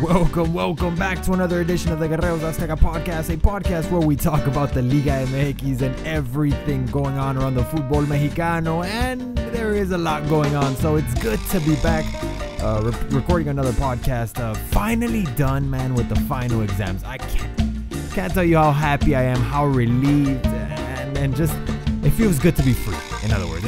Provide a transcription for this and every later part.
Welcome back to another edition of the GuerrerosAzteca podcast, a podcast where we talk about the Liga MX and everything going on around the football mexicano, and there is a lot going on, so it's good to be back recording another podcast. Finally done, man, with the final exams. I can't tell you how happy I am, how relieved, and just it feels good to be free. In other words,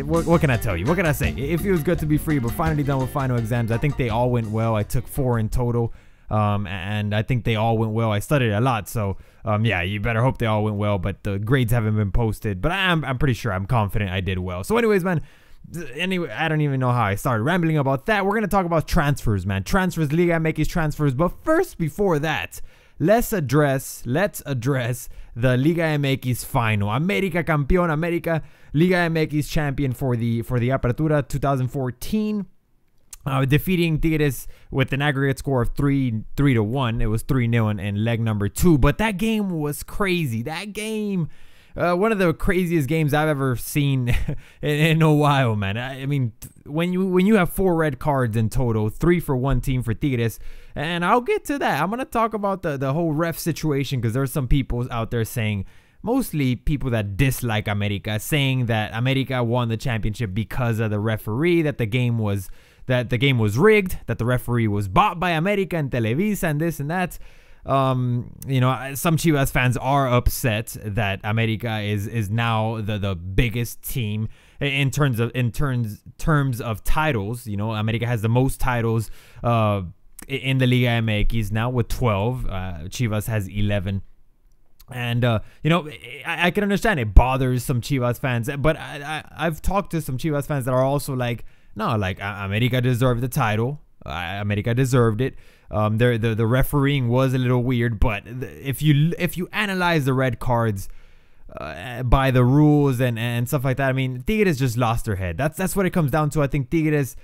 what can I tell you? What can I say? It feels good to be free, but finally done with final exams. I think they all went well. I took 4 in total, and I think they all went well. I studied a lot, so yeah, you better hope they all went well. But the grades haven't been posted, but I'm pretty sure, I'm confident I did well. So, anyways, man. Anyway, I don't even know how I started rambling about that. We're gonna talk about transfers, man. Transfers, Liga MX transfers. But first, before that, let's address the Liga MX Final. América Campeon, América Liga MX champion for the Apertura 2014, defeating Tigres with an aggregate score of 3-1. It was 3-0 in leg number 2. But that game was crazy. That game, one of the craziest games I've ever seen in a while, man. I mean, when you have 4 red cards in total, 3 for one team for Tigres, and I'll get to that. I'm going to talk about the whole ref situation, because there's some people out there saying, mostly people that dislike America, saying that America won the championship because of the referee, that the game was rigged, that the referee was bought by America and Televisa and this and that. You know, some Chivas fans are upset that America is now the biggest team in terms of titles. You know, America has the most titles in the Liga MX now with 12. Chivas has 11. And, you know, I can understand it bothers some Chivas fans, but I've talked to some Chivas fans that are also like, no, like, America deserved the title. America deserved it. The refereeing was a little weird, but if you analyze the red cards by the rules and stuff like that, I mean, Tigres just lost their head. That's what it comes down to. I think Tigres,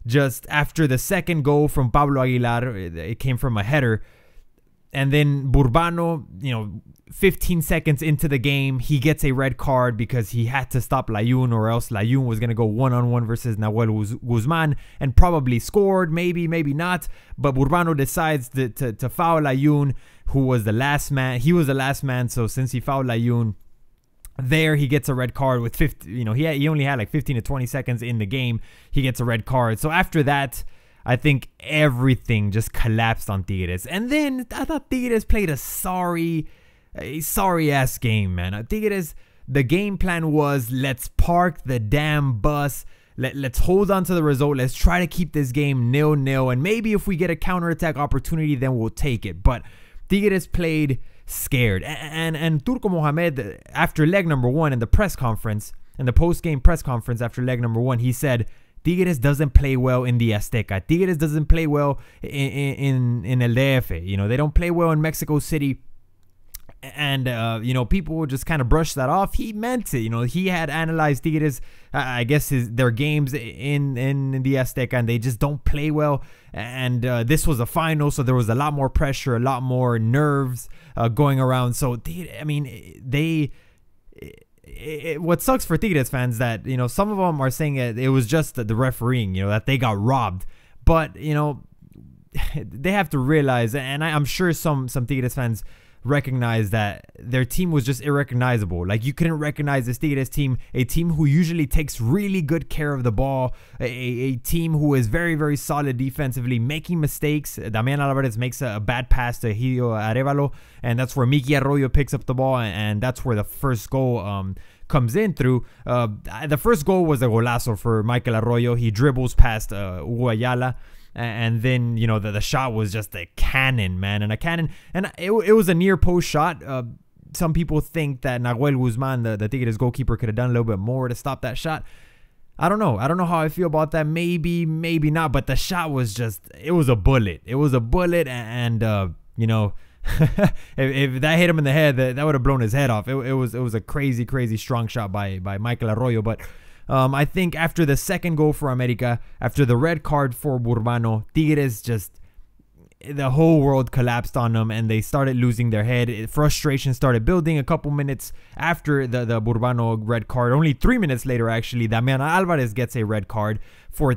just after the second goal from Pablo Aguilar, it came from a header, and then Burbano, you know, 15 seconds into the game, he gets a red card because he had to stop Layun, or else Layun was going to go one-on-one versus Nahuel Guzman and probably scored, maybe not. But Burbano decides to foul Layun, who was the last man. He was the last man, so since he fouled Layun, there he gets a red card with 50. You know, he only had like 15 to 20 seconds in the game. He gets a red card. So after that, I think everything just collapsed on Tigres. And then I thought Tigres played a sorry ass game, man. Tigres, the game plan was, let's park the damn bus. Let's hold on to the result. Let's try to keep this game 0-0. And maybe if we get a counterattack opportunity, then we'll take it. But Tigres played scared. And Turco Mohamed, after leg number 1 in the press conference, in the post-game press conference after leg number 1, he said, Tigres doesn't play well in the Azteca. Tigres doesn't play well in El DF. You know, they don't play well in Mexico City. And, you know, people will just kind of brush that off. He meant it. You know, he had analyzed Tigres, I guess, their games in the Azteca, and they just don't play well. And this was a final, so there was a lot more pressure, a lot more nerves going around. So, I mean, what sucks for Tigres fans that, you know, some of them are saying it was just the refereeing, you know, that they got robbed. But, you know, they have to realize, and I'm sure some Tigres fans recognize, that their team was just irrecognizable. Like, you couldn't recognize this Tigres team, a team who usually takes really good care of the ball, a team who is very, very solid defensively, making mistakes. Damian Alvarez makes a bad pass to Gio Arevalo, and that's where Miki Arroyo picks up the ball, and that's where the first goal comes in through. The first goal was a golazo for Michael Arroyo. He dribbles past Hugo Ayala, and then, you know, the shot was just a cannon, man, and it was a near post shot. Some people think that Nahuel Guzman, the Tigres goalkeeper, could have done a little bit more to stop that shot. I don't know how I feel about that. Maybe not, but the shot was just, it was a bullet. And you know, if that hit him in the head, that would have blown his head off. It was a crazy strong shot by Michael Arroyo. But I think after the second goal for America, after the red card for Burbano, Tigres just, the whole world collapsed on them, and they started losing their head. Frustration started building a couple minutes after the Burbano red card. Only 3 minutes later, actually, Damian Alvarez gets a red card for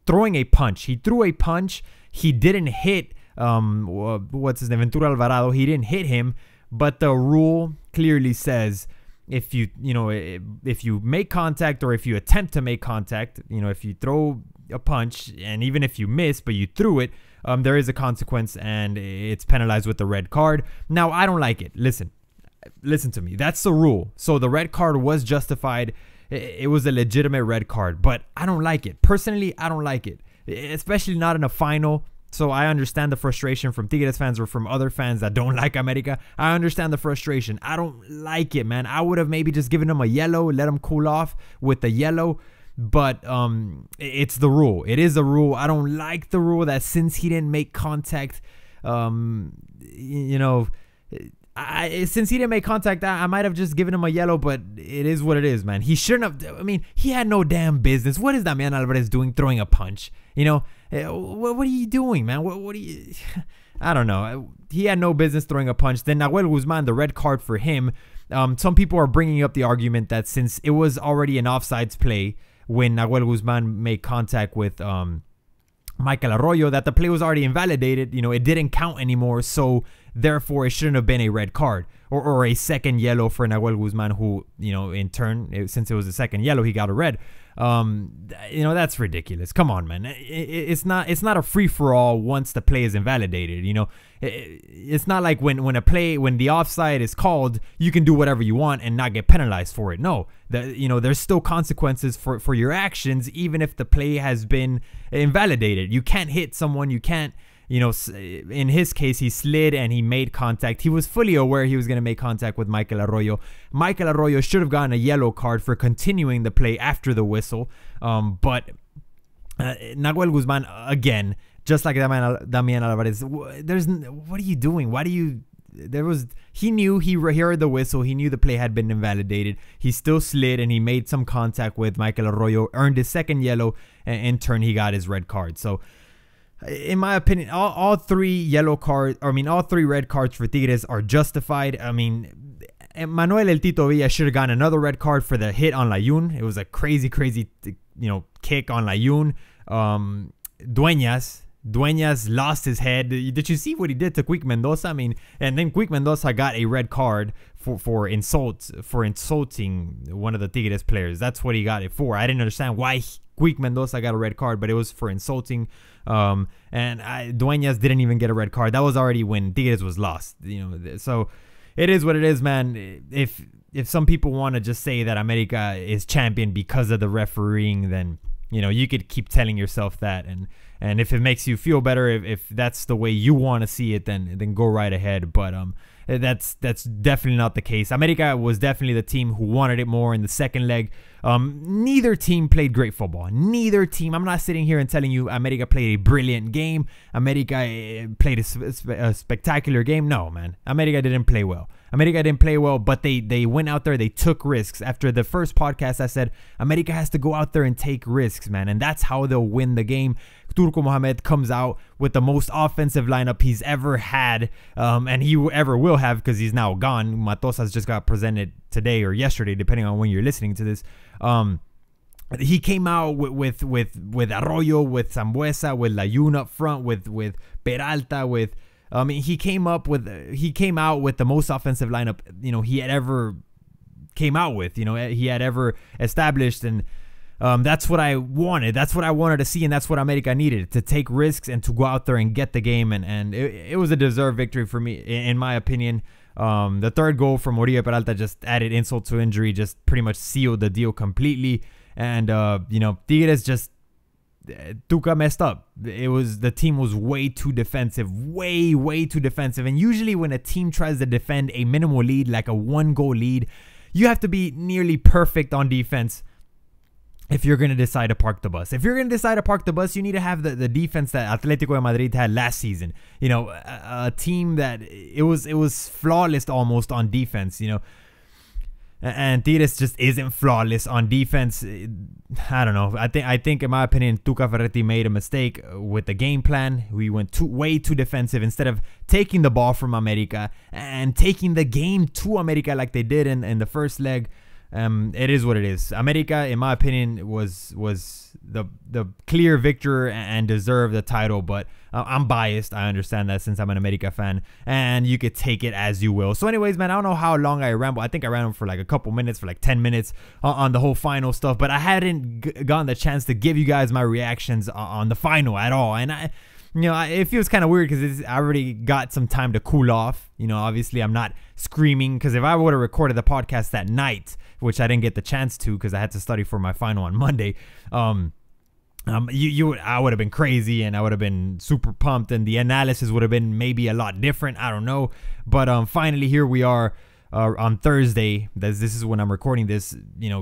throwing a punch. He threw a punch. He didn't hit, what's his name, Ventura Alvarado. He didn't hit him, but the rule clearly says if you make contact, or if you attempt to make contact, if you throw a punch, and even if you miss but you threw it, there is a consequence, and it's penalized with the red card. Now, I don't like it. Listen to me. That's the rule. So the red card was justified. It was a legitimate red card, but I don't like it. Personally, I don't like it, especially not in a final. So I understand the frustration from Tigres fans or from other fans that don't like America. I understand the frustration. I don't like it, man. I would have maybe just given him a yellow, let him cool off with the yellow. But it's the rule. It is a rule. I don't like the rule that since he didn't make contact, since he didn't make contact, I might have just given him a yellow, but it is what it is, man. He shouldn't have. I mean, he had no damn business. What is Damian Alvarez doing throwing a punch? What are you doing, man? What are you... I don't know. He had no business throwing a punch. Then Nahuel Guzman, the red card for him. Some people are bringing up the argument that since it was already an offsides play when Nahuel Guzman made contact with Michael Arroyo, that the play was already invalidated. It didn't count anymore, so therefore it shouldn't have been a red card or a second yellow for Nahuel Guzman, who, in turn, since it was a second yellow, he got a red. That's ridiculous. Come on, man. It's not a free-for-all once the play is invalidated. It's not like when the offside is called, you can do whatever you want and not get penalized for it. No, there's still consequences for your actions, even if the play has been invalidated. You can't hit someone. You can't, in his case, he slid and he made contact. He was fully aware he was going to make contact with Michael Arroyo. Michael Arroyo should have gotten a yellow card for continuing the play after the whistle. But Nahuel Guzman, again, just like Damian Alvarez, what are you doing? He heard the whistle. He knew the play had been invalidated. He still slid and he made some contact with Michael Arroyo, earned his second yellow, and in turn he got his red card. So, in my opinion, all three red cards for Tigres are justified. I mean, Manuel El Tito Villa should have gotten another red card for the hit on Layun. It was a crazy, kick on Layun. Dueñas lost his head. Did you see what he did to Quick Mendoza? I mean, and then Quick Mendoza got a red card for insulting one of the Tigres players. That's what he got it for. I didn't understand why Quick Mendoza got a red card, but it was for insulting. Dueñas didn't even get a red card. That was already when Tigres was lost. So it is what it is, man. If some people want to just say that America is champion because of the refereeing, then you could keep telling yourself that, and if it makes you feel better, if that's the way you want to see it, then go right ahead. But that's definitely not the case. America was definitely the team who wanted it more in the second leg. Neither team played great football. Neither team. I'm not sitting here and telling you America played a brilliant game. America played a spectacular game. No, man. America didn't play well. But they went out there. They took risks. After the first podcast, I said America has to go out there and take risks, man. And that's how they'll win the game. Turco Mohamed comes out with the most offensive lineup he's ever had, and he ever will have, because he's now gone. Matosas just got presented today or yesterday, depending on when you're listening to this. He came out with Arroyo, with Sambuesa, with Layun up front, with Peralta, he came out with the most offensive lineup he had ever came out with. He had ever established, and that's what I wanted. That's what I wanted to see, and that's what America needed, to take risks and to go out there and get the game. And it was a deserved victory for me, in my opinion. The third goal from Uribe Peralta just added insult to injury, just pretty much sealed the deal completely. And Tigres just, Tuca messed up. The team was way too defensive, way too defensive. And usually when a team tries to defend a minimal lead, like a 1-goal lead, you have to be nearly perfect on defense if you're going to decide to park the bus. If you're going to decide to park the bus, you need to have the defense that Atletico de Madrid had last season. A team that it was flawless almost on defense, And Tigres just isn't flawless on defense. I don't know. I think in my opinion, Tuca Ferretti made a mistake with the game plan. We went way too defensive instead of taking the ball from America and taking the game to America like they did in the first leg. It is what it is. America, in my opinion, was the clear victor and deserved the title, but I'm biased. I understand that since I'm an America fan, and you could take it as you will. So anyways, man, I don't know how long I rambled. I think I ran for like a couple minutes, for like 10 minutes on the whole final stuff, but I hadn't gotten the chance to give you guys my reactions on the final at all. And it feels kind of weird because I already got some time to cool off. Obviously I'm not screaming, because if I would have recorded the podcast that night, which I didn't get the chance to because I had to study for my final on Monday, I would have been crazy and I would have been super pumped, and the analysis would have been maybe a lot different. I don't know, but finally here we are on Thursday. This is when I'm recording this.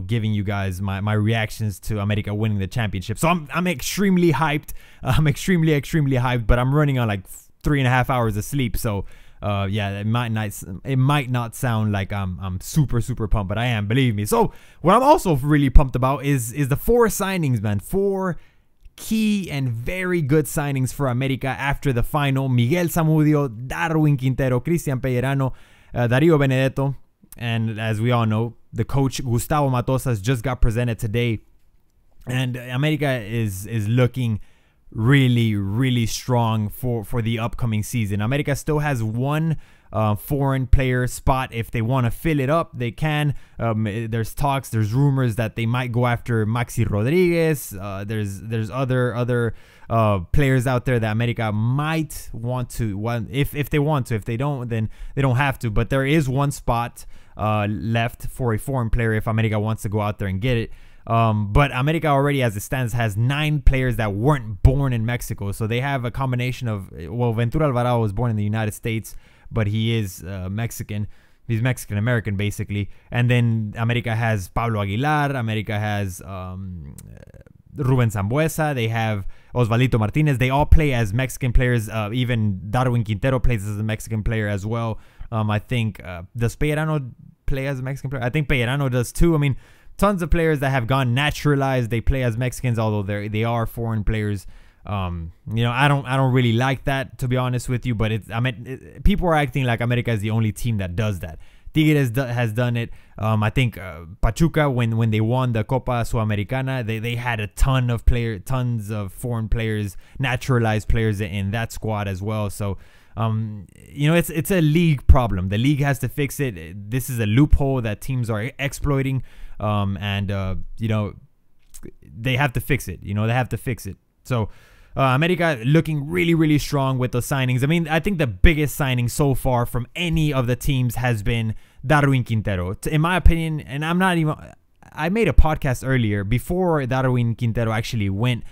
Giving you guys my reactions to America winning the championship. So I'm extremely hyped. I'm extremely hyped, but I'm running on like 3.5 hours of sleep. So yeah, it might not sound like I'm super pumped, but I am, believe me. So what I'm also really pumped about is the 4 signings, man. 4 key and very good signings for America after the final. Miguel Zamudio, Darwin Quintero, Cristian Pellerano, Darío Benedetto, and as we all know, the coach Gustavo Matosas just got presented today, and America is looking really strong for the upcoming season. America still has one foreign player spot. If they want to fill it up, they can. There's talks, there's rumors that they might go after Maxi Rodriguez. There's other players out there that America might want to, if they want to. If they don't, then they don't have to. But there is one spot left for a foreign player if America wants to go out there and get it. But America already, as it stands, has 9 players that weren't born in Mexico. So they have a combination of, well, Ventura Alvarado was born in the United States, but he is Mexican. He's Mexican-American, basically. And then America has Pablo Aguilar. America has Ruben Sambuesa. They have Osvaldo Martinez. They all play as Mexican players. Even Darwin Quintero plays as a Mexican player as well. I think, does Pellerano play as a Mexican player? I think Pellerano does too. I mean, tons of players that have gone naturalized. They play as Mexicans, although they are foreign players. I don't really like that, to be honest with you. But people are acting like America is the only team that does that. Tigres has done it. I think Pachuca, when they won the Copa Sudamericana, they had a tons of foreign players, naturalized players in that squad as well. So it's a league problem. The league has to fix it. This is a loophole that teams are exploiting. They have to fix it. They have to fix it. So America looking really strong with the signings. I mean, I think the biggest signing so far from any of the teams has been Darwin Quintero. In my opinion, and I made a podcast earlier before Darwin Quintero actually went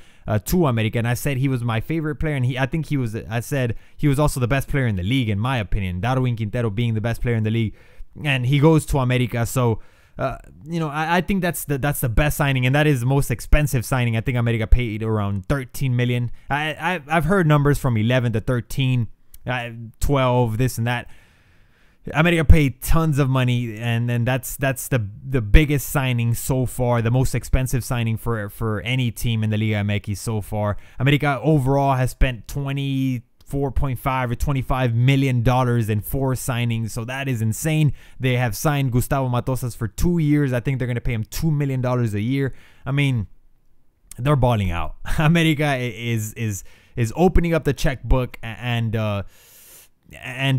to America, and I said he was my favorite player, and I said he was also the best player in the league, in my opinion. Darwin Quintero being the best player in the league, and he goes to America. So I think that's the best signing, and that is the most expensive signing. I think America paid around 13 million. I've heard numbers from 11 to 13, 12, this and that. America paid tons of money, and that's the biggest signing so far, the most expensive signing for any team in the Liga MX so far. America overall has spent 24.5 or $25 million in 4 signings, so that is insane. They have signed Gustavo Matosas for 2 years. I think they're going to pay him $2 million a year. I mean, they're balling out. America is opening up the checkbook and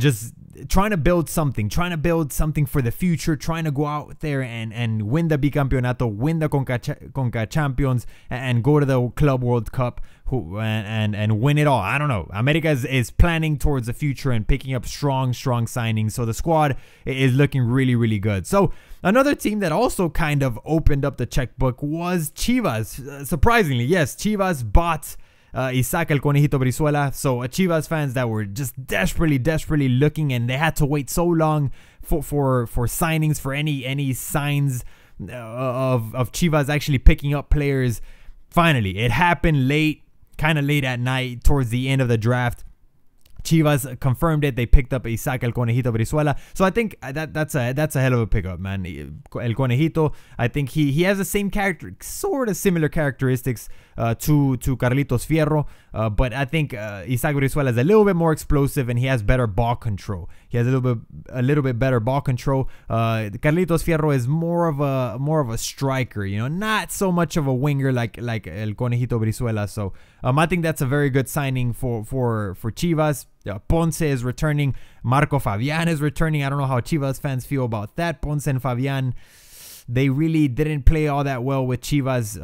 just trying to build something for the future, trying to go out there and win the Bicampeonato, win the Conca Champions, and go to the Club World Cup and win it all. I don't know. America is planning towards the future and picking up strong signings. So the squad is looking really good. So another team that also kind of opened up the checkbook was Chivas. Surprisingly, yes, Chivas bought Isaac El Conejito Brizuela. So Chivas fans that were just desperately looking, and they had to wait so long for signings, for any signs of Chivas actually picking up players. Finally, it happened kind of late at night, towards the end of the draft. Chivas confirmed it. They picked up Isaac El Conejito Brizuela. So I think that's a hell of a pickup, man. El Conejito, I think he has the same character, sort of similar characteristics to Carlitos Fierro. But I think Isaac Brizuela is a little bit more explosive, and he has better ball control. He has a little bit better ball control. Carlitos Fierro is more of a striker, you know, not so much of a winger like El Conejito Brizuela. So I think that's a very good signing for Chivas. Ponce is returning. Marco Fabian is returning. I don't know how Chivas fans feel about that. Ponce and Fabian, they really didn't play all that well with Chivas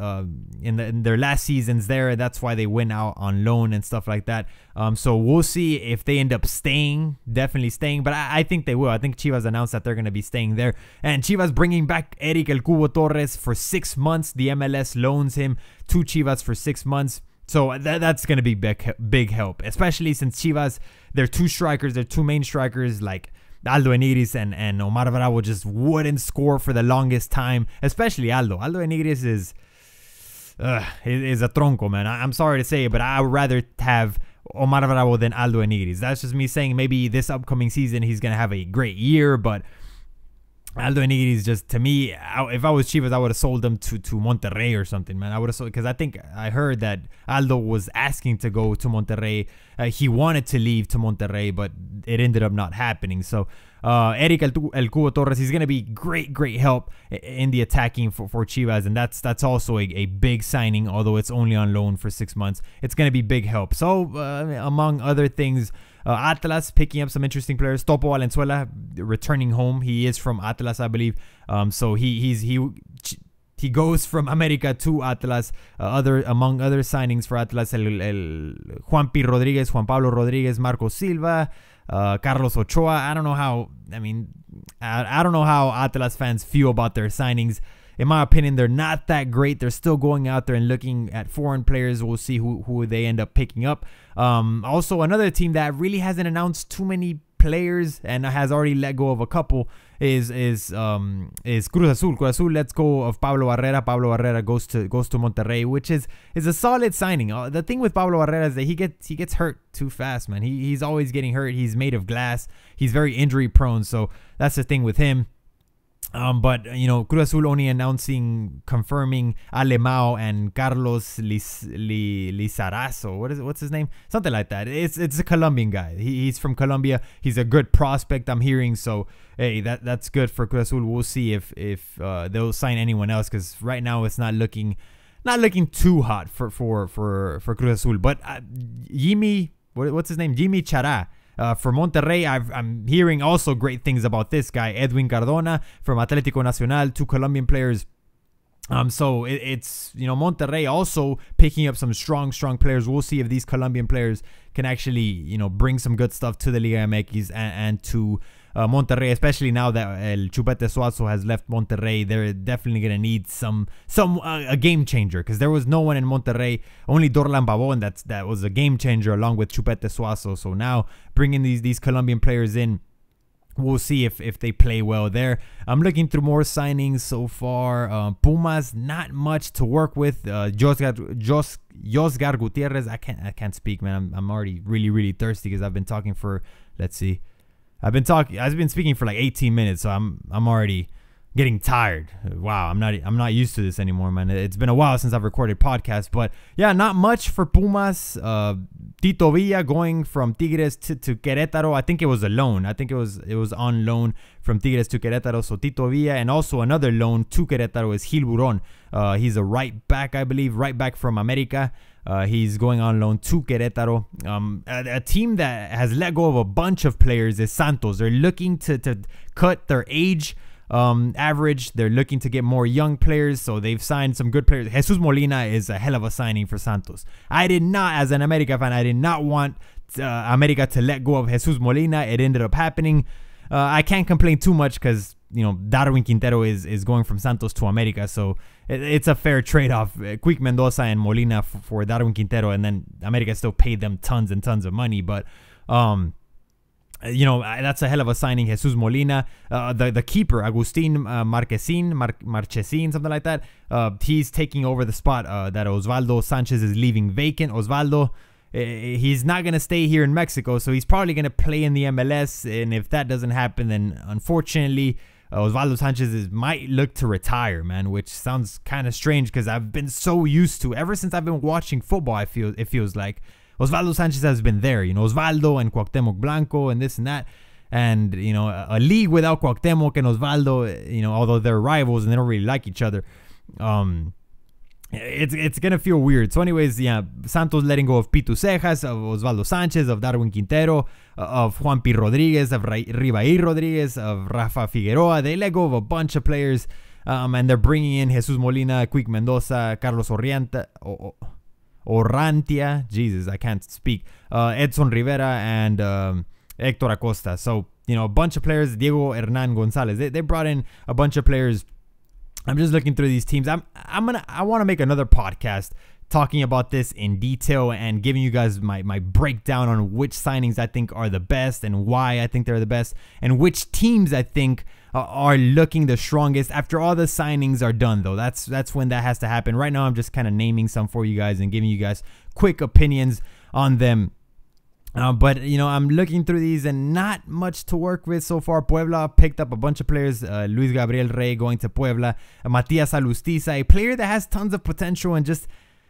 in their last seasons there. That's why they went out on loan and stuff like that. So we'll see if they end up staying, definitely staying. But I think they will. I think Chivas announced that they're going to be staying there. And Chivas bringing back Eric El Cubo Torres for 6 months. The MLS loans him to Chivas for 6 months. So that's going to be big help, especially since Chivas, their two main strikers, like Aldo Enigris and Omar Bravo, just wouldn't score for the longest time, especially Aldo. Aldo Enigris is a tronco, man. I'm sorry to say it, but I would rather have Omar Bravo than Aldo Enigris. That's just me saying maybe this upcoming season he's going to have a great year, but Aldo Enigris, just to me, if I was Chivas, I would have sold him to Monterrey or something, man. I would have sold, because I heard that Aldo was asking to go to Monterrey. He wanted to leave to Monterrey, but it ended up not happening. So Eric El Cubo Torres, he's going to be great help in the attacking for Chivas, and that's also a big signing, although it's only on loan for 6 months. It's going to be big help. So among other things, Atlas picking up some interesting players. Topo Valenzuela returning home. He is from Atlas, I believe. So he goes from America to Atlas. Among other signings for Atlas, el Juan Pablo Rodriguez, Marco Silva, Carlos Ochoa. I don't know how. I don't know how Atlas fans feel about their signings. In my opinion, they're not that great. They're still going out there and looking at foreign players. We'll see who they end up picking up. Also, another team that really hasn't announced too many players and has already let go of a couple is Cruz Azul. Cruz Azul lets go of Pablo Barrera. Pablo Barrera goes to Monterrey, which is a solid signing. The thing with Pablo Barrera is that he gets hurt too fast, man. He's always getting hurt. He's made of glass. He's very injury prone. So that's the thing with him. But, you know, Cruz Azul only confirming Alemao and Carlos Lizarazo. What's his name? Something like that. It's a Colombian guy. He's from Colombia. He's a good prospect, I'm hearing. So, hey, that's good for Cruz Azul. We'll see if they'll sign anyone else, because right now it's not looking too hot for Cruz Azul. But Jimmy, what's his name? Jimmy Chará. For Monterrey, I'm hearing also great things about this guy, Edwin Cardona from Atlético Nacional, 2 Colombian players. So it's, you know, Monterrey also picking up some strong players. We'll see if these Colombian players can actually, you know, bring some good stuff to the Liga MX and to Monterrey, especially now that El Chupete Suazo has left Monterrey. They're definitely gonna need a game changer, because there was no one in Monterrey, only Dorlan Pavón that was a game changer along with Chupete Suazo. So now bringing these Colombian players in, we'll see if they play well there. I'm looking through more signings so far. Pumas, not much to work with. Josgar Gutierrez, I can't speak, man. I'm already really thirsty, because I've been talking for, let's see, I've been speaking for like 18 minutes, so I'm already getting tired. Wow, I'm not used to this anymore, man. It's been a while since I've recorded podcasts, but yeah, not much for Pumas. Tito Villa going from Tigres to Querétaro. I think it was a loan. I think it was on loan from Tigres to Querétaro. So Tito Villa, and also another loan to Querétaro is Gil Buron. He's a right back, I believe, right back from America. He's going on loan to Querétaro. A team that has let go of a bunch of players is Santos. They're looking to cut their age average. They're looking to get more young players, so they've signed some good players. Jesus Molina is a hell of a signing for Santos. I did not, as an America fan, I did not want America to let go of Jesus Molina. It ended up happening. I can't complain too much, because, you know, Darwin Quintero is going from Santos to America, so it's a fair trade-off. Quick Mendoza and Molina for Darwin Quintero, and then America still paid them tons and tons of money. But you know, that's a hell of a signing, Jesus Molina. The keeper, Agustin Marchesin, something like that. He's taking over the spot that Osvaldo Sanchez is leaving vacant. Osvaldo, he's not going to stay here in Mexico, so he's probably going to play in the MLS. And if that doesn't happen, then unfortunately, Osvaldo Sanchez might look to retire, man, which sounds kind of strange, because I've been so used to, ever since I've been watching football, it feels like Osvaldo Sanchez has been there. You know, Osvaldo and Cuauhtemoc Blanco and this and that. And, you know, a league without Cuauhtemoc and Osvaldo, you know, although they're rivals and they don't really like each other, it's going to feel weird. So anyways, yeah, Santos letting go of Pitu Cejas, of Osvaldo Sanchez, of Darwin Quintero, of Juan P. Rodriguez, of Ribair Rodriguez, of Rafa Figueroa. They let go of a bunch of players, and they're bringing in Jesus Molina, Quick Mendoza, Carlos Orrantia, Jesus, I can't speak, Edson Rivera, and Hector Acosta. So, you know, a bunch of players, Diego Hernan Gonzalez. They brought in a bunch of players. I'm just looking through these teams. I want to make another podcast talking about this in detail and giving you guys my breakdown on which signings I think are the best and why I think they're the best, and which teams I think are looking the strongest after all the signings are done, though. That's when that has to happen. Right now, I'm just kind of naming some for you guys and giving you guys quick opinions on them. But, you know, I'm looking through these and not much to work with so far. Puebla picked up a bunch of players. Luis Gabriel Rey going to Puebla. Matias Alustiza, a player that has tons of potential and just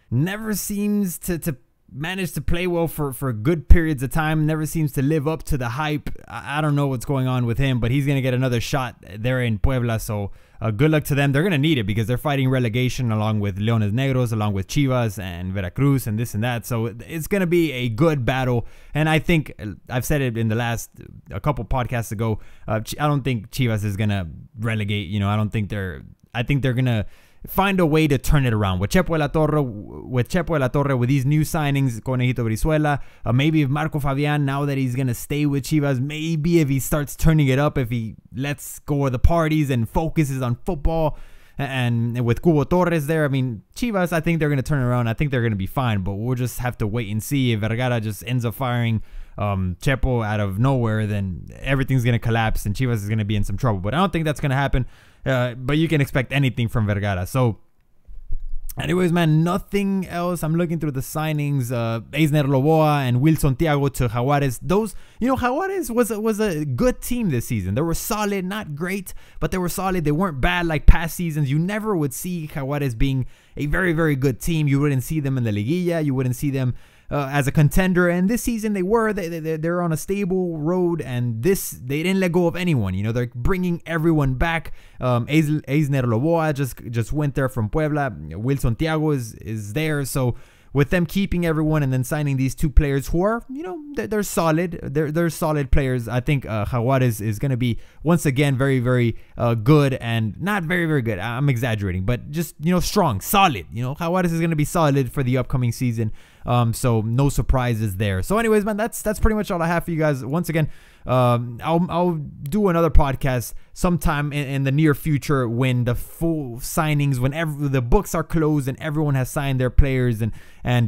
never seems to manage to play well for good periods of time. Never seems to live up to the hype. I don't know what's going on with him, but he's going to get another shot there in Puebla. So good luck to them. They're going to need it because they're fighting relegation along with Leones Negros, along with Chivas and Veracruz and this and that. So it's going to be a good battle. And I think I've said it in the last a couple podcasts ago. I don't think Chivas is going to relegate. You know, I think they're going to find a way to turn it around. With Chepo de la Torre, with these new signings, Conejito Brizuela, maybe if Marco Fabian, now that he's going to stay with Chivas, maybe if he starts turning it up, if he lets go of the parties and focuses on football, and with Cubo Torres there, I mean, Chivas, I think they're going to turn it around. I think they're going to be fine, but we'll just have to wait and see. If Vergara just ends up firing Chepo out of nowhere, then everything's going to collapse and Chivas is going to be in some trouble. But I don't think that's going to happen. But you can expect anything from Vergara. So, anyways, man, nothing else. I'm looking through the signings. Eisner Loboa and Wilson Thiago to Jaguares. Those, you know, Jaguares was a good team this season. They were solid, not great, but they were solid. They weren't bad like past seasons. You never would see Jaguares being a very, very good team. You wouldn't see them in the Liguilla. You wouldn't see them as a contender, and this season they're on a stable road, and they didn't let go of anyone. You know, they're bringing everyone back. Eisner Loboa just went there from Puebla. Wilson Thiago is there, so with them keeping everyone and then signing these two players who are, you know, they're solid. They're solid players. I think Jaguares is going to be once again very, very good, and not very, very good. I'm exaggerating, but just, you know, strong, solid. You know, Jaguares is going to be solid for the upcoming season. So no surprises there. So anyways, man, that's pretty much all I have for you guys. Once again, I'll do another podcast sometime in the near future when the full signings, whenever the books are closed and everyone has signed their players and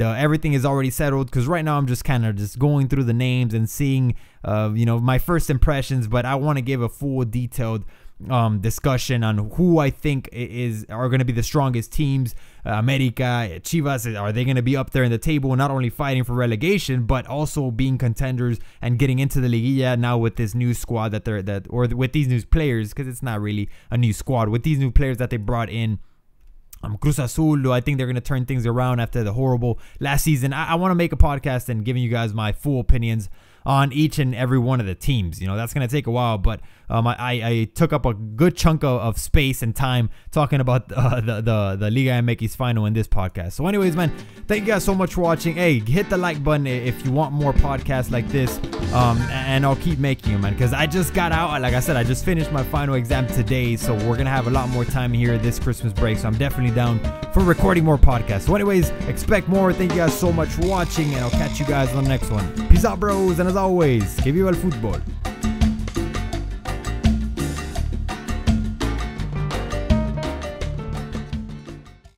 everything is already settled. Because right now I'm just kind of just going through the names and seeing, you know, my first impressions. But I want to give a full detailed discussion on who I think are going to be the strongest teams. America, Chivas, are they going to be up there in the table, not only fighting for relegation but also being contenders and getting into the Liguilla now with this new squad or with these new players, because it's not really a new squad, with these new players that they brought in. Cruz Azul, I think they're going to turn things around after the horrible last season. I want to make a podcast and giving you guys my full opinions on each and every one of the teams. You know, that's going to take a while, but I took up a good chunk of space and time talking about the Liga MX Final in this podcast. So anyways, man, thank you guys so much for watching. Hey, hit the like button if you want more podcasts like this, and I'll keep making them, man, because I just got out. Like I said, I just finished my final exam today, so we're going to have a lot more time here this Christmas break, so I'm definitely down for recording more podcasts. So anyways, expect more. Thank you guys so much for watching, and I'll catch you guys on the next one. Peace out, bros, and as always, que viva el fútbol.